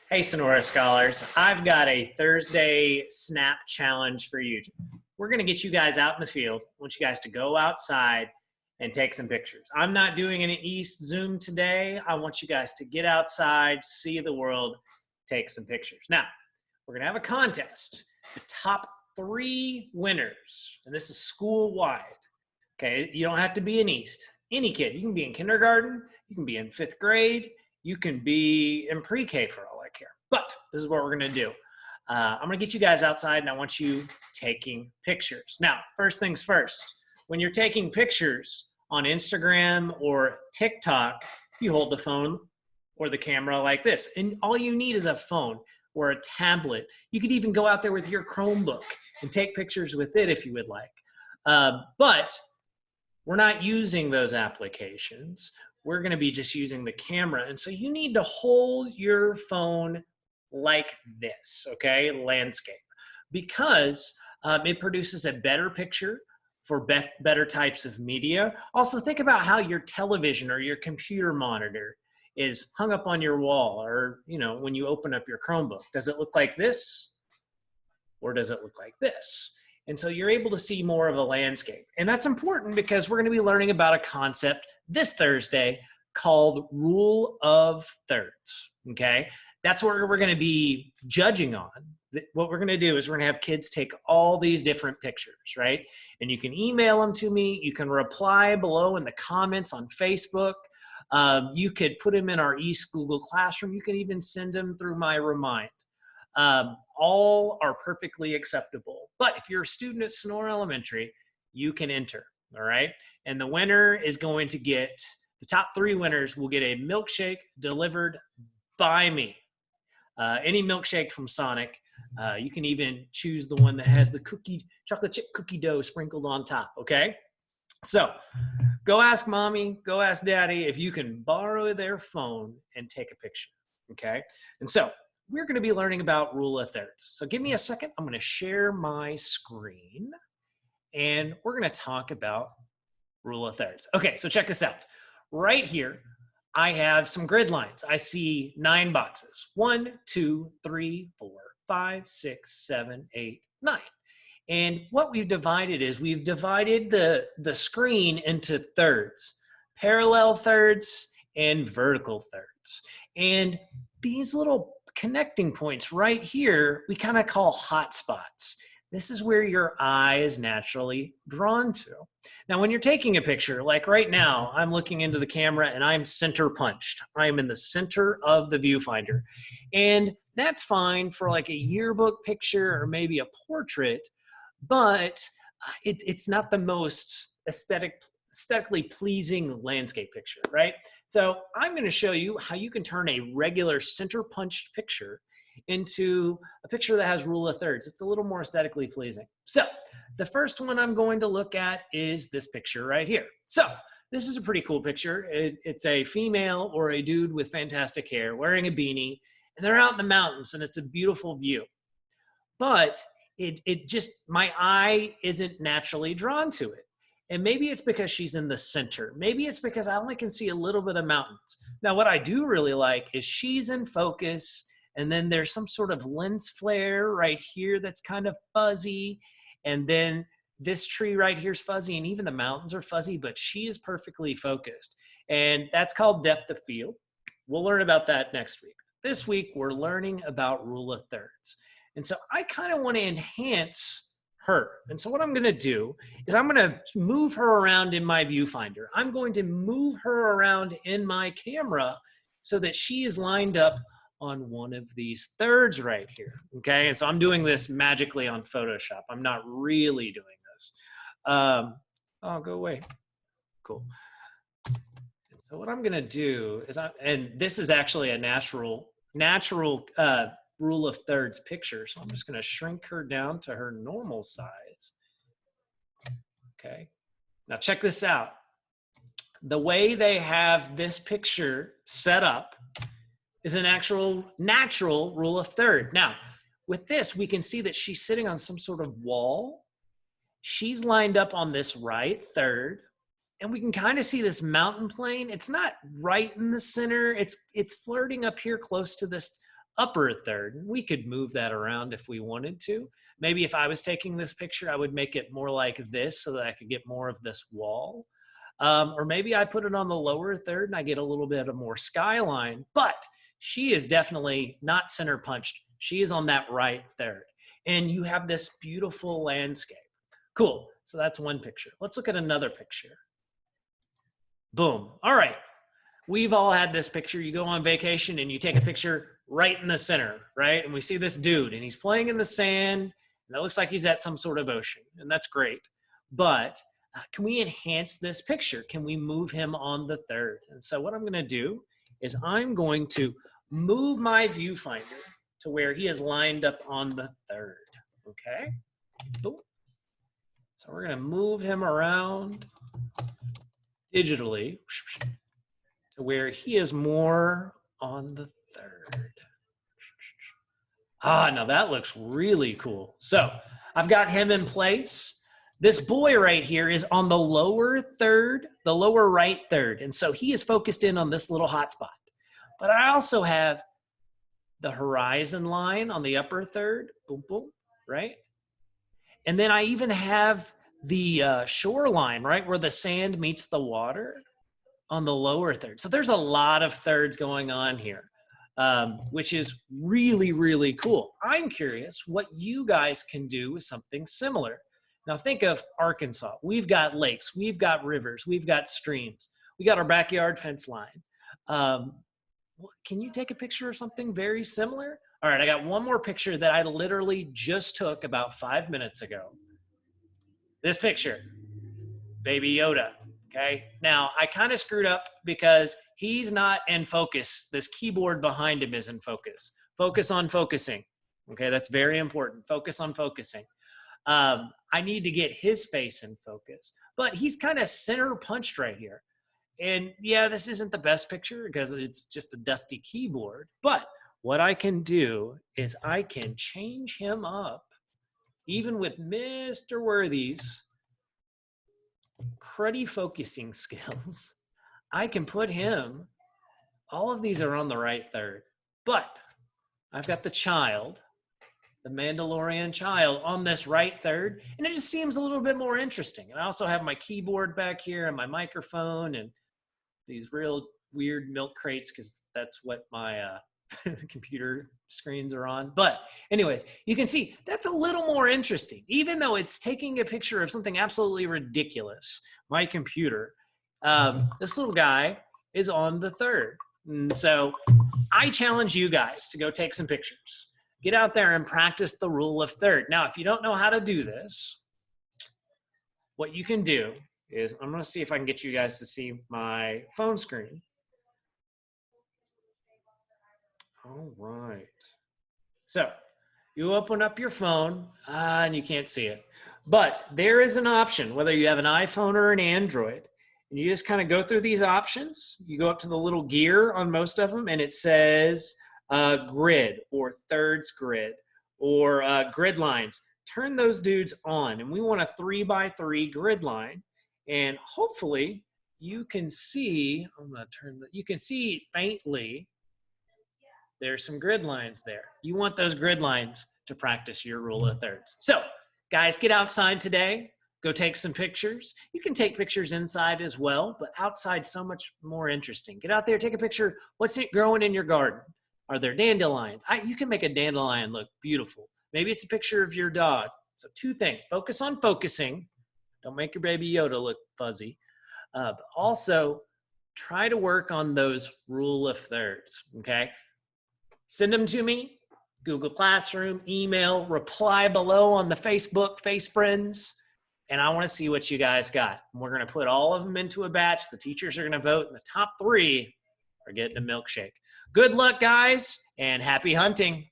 Hey, Sonora Scholars. I've got a Thursday snap challenge for you. We're going to get you guys out in the field. I want you guys to go outside and take some pictures. I'm not doing an East Zoom today. I want you guys to get outside, see the world, take some pictures. Now, we're going to have a contest. The top 3 winners, and this is school-wide. Okay, you don't have to be in East. Any kid. You can be in kindergarten. You can be in 5th grade. You can be in pre-K for all I care. But this is what we're going to do. I'm going to get you guys outside, and I want you taking pictures. Now, first things first, when you're taking pictures on Instagram or TikTok, you hold the phone or the camera like this. And all you need is a phone or a tablet. You could even go out there with your Chromebook and take pictures with it if you would like. But we're not using those applications. We're going to be just using the camera. And so you need to hold your phone like this, okay, landscape, because it produces a better picture for better types of media. Also, think about how your television or your computer monitor is hung up on your wall, or, you know, when you open up your Chromebook. Does it look like this, or does it look like this? And so you're able to see more of a landscape. And that's important because we're going to be learning about a concept this Thursday called rule of thirds, okay? That's what we're going to be judging on. What we're going to do is we're going to have kids take all these different pictures, right? And you can email them to me. You can reply below in the comments on Facebook. You could put them in our East Google Classroom. You can even send them through my Remind. All are perfectly acceptable. But if you're a student at Sonora Elementary, you can enter, all right? And the winner is going to get, the top 3 winners will get a milkshake delivered by me. Any milkshake from Sonic. You can even choose the one that has the chocolate chip cookie dough sprinkled on top, okay? So go ask mommy, go ask daddy if you can borrow their phone and take a picture, okay? And so we're going to be learning about rule of thirds. So give me a second. I'm going to share my screen, and we're going to talk about rule of thirds. Okay, so check this out. Right here, I have some grid lines. I see 9 boxes. 1, 2, 3, 4, 5, 6, 7, 8, 9. And what we've divided is we've divided the screen into thirds, parallel thirds and vertical thirds. And these little connecting points right here, we kind of call hot spots. This is where your eye is naturally drawn to. Now, when you're taking a picture, like right now, I'm looking into the camera and I'm center punched. I'm in the center of the viewfinder. And that's fine for like a yearbook picture or maybe a portrait, but it's not the most aesthetically pleasing landscape picture, right? So I'm going to show you how you can turn a regular center punched picture into a picture that has rule of thirds. It's a little more aesthetically pleasing. So the first one I'm going to look at is this picture right here. So this is a pretty cool picture. It's a female or a dude with fantastic hair wearing a beanie, and they're out in the mountains, and it's a beautiful view. But it just, my eye isn't naturally drawn to it. And maybe it's because she's in the center. Maybe it's because I only can see a little bit of mountains. Now, what I do really like is she's in focus, and then there's some sort of lens flare right here that's kind of fuzzy. And then this tree right here is fuzzy, and even the mountains are fuzzy, but she is perfectly focused. And that's called depth of field. We'll learn about that next week. This week, we're learning about rule of thirds. And so I kind of want to enhance her. And so what I'm going to do is I'm going to move her around in my viewfinder. I'm going to move her around in my camera so that she is lined up on one of these thirds right here. Okay. And so I'm doing this magically on Photoshop. I'm not really doing this. Oh, go away. Cool. So what I'm going to do is and this is actually a natural rule of thirds picture. So I'm just going to shrink her down to her normal size. Okay. Now check this out. The way they have this picture set up is an actual natural rule of third. Now, with this, we can see that she's sitting on some sort of wall. She's lined up on this right third. And we can kind of see this mountain plane. It's not right in the center. It's flirting up here close to this upper third. We could move that around if we wanted to. Maybe if I was taking this picture, I would make it more like this so that I could get more of this wall. Or maybe I put it on the lower third and I get a little bit of more skyline, but she is definitely not center punched. She is on that right third. And you have this beautiful landscape. Cool. So that's one picture. Let's look at another picture. Boom. All right. We've all had this picture. You go on vacation and you take a picture right in the center, right? And we see this dude and he's playing in the sand and it looks like he's at some sort of ocean, and that's great. But can we enhance this picture? Can we move him on the third? And so what I'm going to do is I'm going to move my viewfinder to where he is lined up on the third, okay? Boom. So we're going to move him around digitally to where he is more on the third. Now that looks really cool. So I've got him in place. This boy right here is on the lower third, the lower right third. And so he is focused in on this little hot spot. But I also have the horizon line on the upper third, boom, boom, right? And then I even have the shoreline, right, where the sand meets the water on the lower third. So there's a lot of thirds going on here, which is really, really cool. I'm curious what you guys can do with something similar. Now think of Arkansas. We've got lakes, we've got rivers, we've got streams, we got our backyard fence line. Can you take a picture of something very similar? All right, I got one more picture that I literally just took about 5 minutes ago. This picture, Baby Yoda, okay? Now, I kind of screwed up because he's not in focus. This keyboard behind him is in focus. Focus on focusing, okay? That's very important. Focus on focusing. I need to get his face in focus, but he's kind of center punched right here. And yeah, this isn't the best picture because it's just a dusty keyboard, but what I can do is I can change him up even with Mr. Worthy's cruddy focusing skills. I can put him, all of these are on the right third, but I've got the child, the Mandalorian child on this right third, and it just seems a little bit more interesting. And I also have my keyboard back here and my microphone and these real weird milk crates because that's what my computer screens are on. But anyways, you can see that's a little more interesting, even though it's taking a picture of something absolutely ridiculous. My computer, this little guy is on the third. And so I challenge you guys to go take some pictures. Get out there and practice the rule of third. Now, if you don't know how to do this, what you can do is, I'm going to see if I can get you guys to see my phone screen. All right. So you open up your phone and you can't see it, but there is an option, whether you have an iPhone or an Android, and you just kind of go through these options. You go up to the little gear on most of them and it says grid or thirds grid or grid lines. Turn those dudes on, and we want a 3x3 grid line. And hopefully you can see, I'm going to turn you can see faintly, there's some grid lines there. You want those grid lines to practice your rule of thirds. So guys, get outside today, go take some pictures. You can take pictures inside as well, but outside so much more interesting. Get out there, take a picture. What's it growing in your garden? Are there dandelions? You can make a dandelion look beautiful. Maybe it's a picture of your dog. So two things, focus on focusing. Don't make your Baby Yoda look fuzzy. But also, try to work on those rule of thirds, okay? Send them to me, Google Classroom, email, reply below on the Facebook, Face Friends, and I want to see what you guys got. And we're going to put all of them into a batch. The teachers are going to vote, and the top 3 are getting a milkshake. Good luck, guys, and happy hunting.